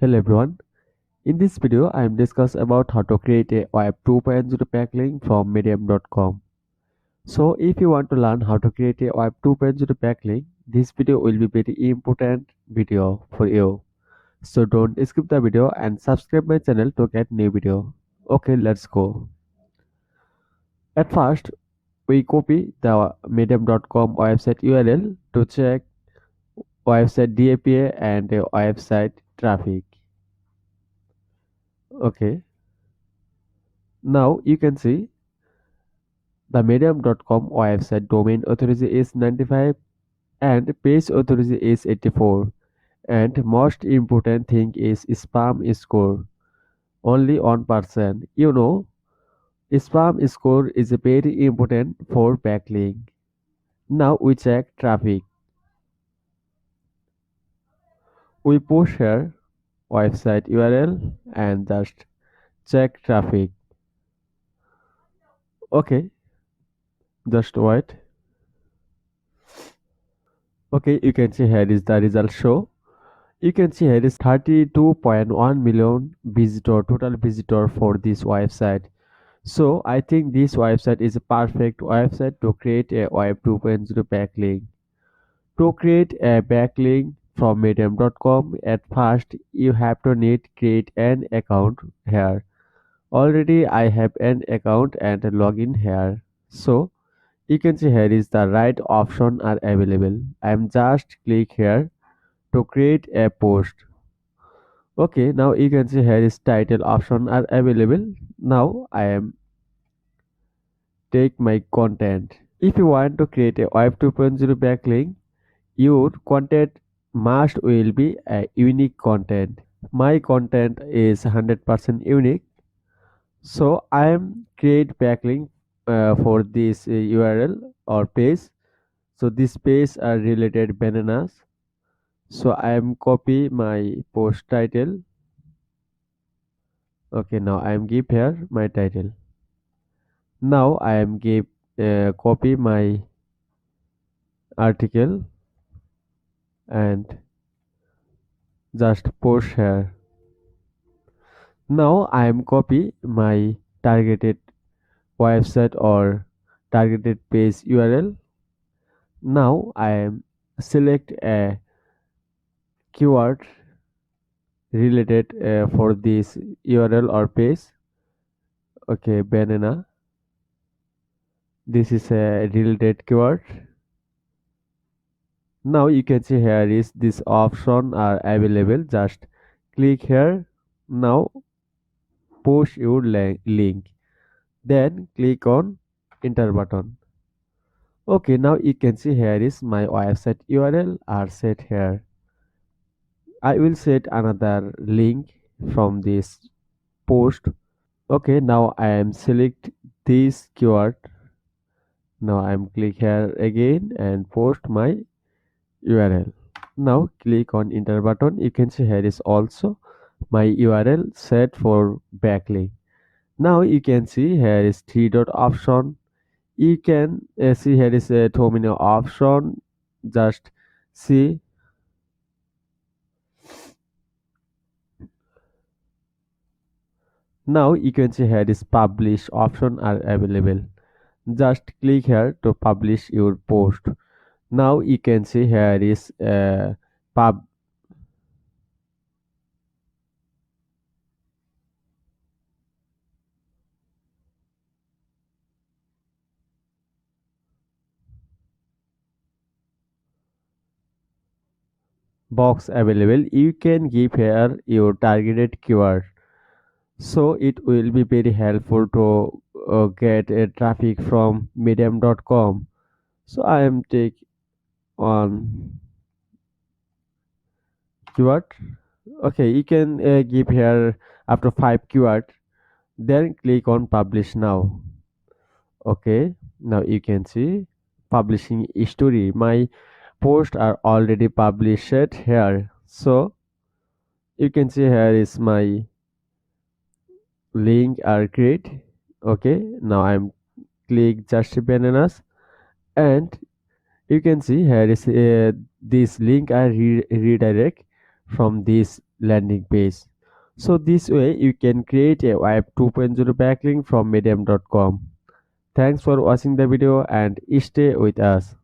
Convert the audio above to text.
Hello everyone. In this video, I am discuss about how to create a Web 2.0 backlink from medium.com. So if you want to learn how to create a Web 2.0 backlink, this video will be very important video for you. So don't skip the video and subscribe my channel to get new video. Okay, let's go. At first, we copy the medium.com website URL to check website DAPA and website traffic. Okay, now you can see the medium.com website domain authority is 95 and page authority is 84, and most important thing is spam score only 1%. Spam score is very important for backlink. Now we check traffic. We push here website URL and just check traffic. Okay, just wait. Okay, you can see here is the result show. You can see here is 32.1 million total visitor for this website. So I think this website is a perfect website to create a Web 2.0 backlink. To create a backlink from medium.com, at first you have to need create an account here. Already I have an account and login here. So you can see here is the right option are available. I am just click here to create a post. Okay, now you can see here is title option are available. Now I am take my content. If you want to create a Web 2.0 backlink, your content must will be a unique content. My content is 100% unique, so I am create backlink for this URL or page. So this page are related bananas. So I am copy my post title. Okay, now I am give here my title. Now I am give copy my article and just push here. Now I am copy my targeted website or targeted page URL. Now I am select a keyword related for this URL or page. Okay, banana. This is a related keyword. Now you can see here is this option are available. Just click here. Now push your link. Then click on enter button. Okay, now you can see here is my website URL are set here. I will set another link from this post. Okay, now I am select this keyword. Now I am click here again and post my URL. Now click on enter button. You can see here is also my URL set for backlink. Now you can see here is three dot option. You can see here is a terminal option. Just see. Now you can see here is publish option are available. Just click here to publish your post. Now you can see here is pub box available. You can give here your targeted keyword. So it will be very helpful to get traffic from medium.com. So I am take on keyword. Okay, you can give here up to 5 keyword, then click on publish now. Okay, now you can see publishing story. My posts are already published here. So you can see here is my link are great. Okay, now I'm click just bananas, and you can see here is this link I redirect from this landing page. So this way you can create a Web 2.0 backlink from medium.com. Thanks for watching the video and stay with us.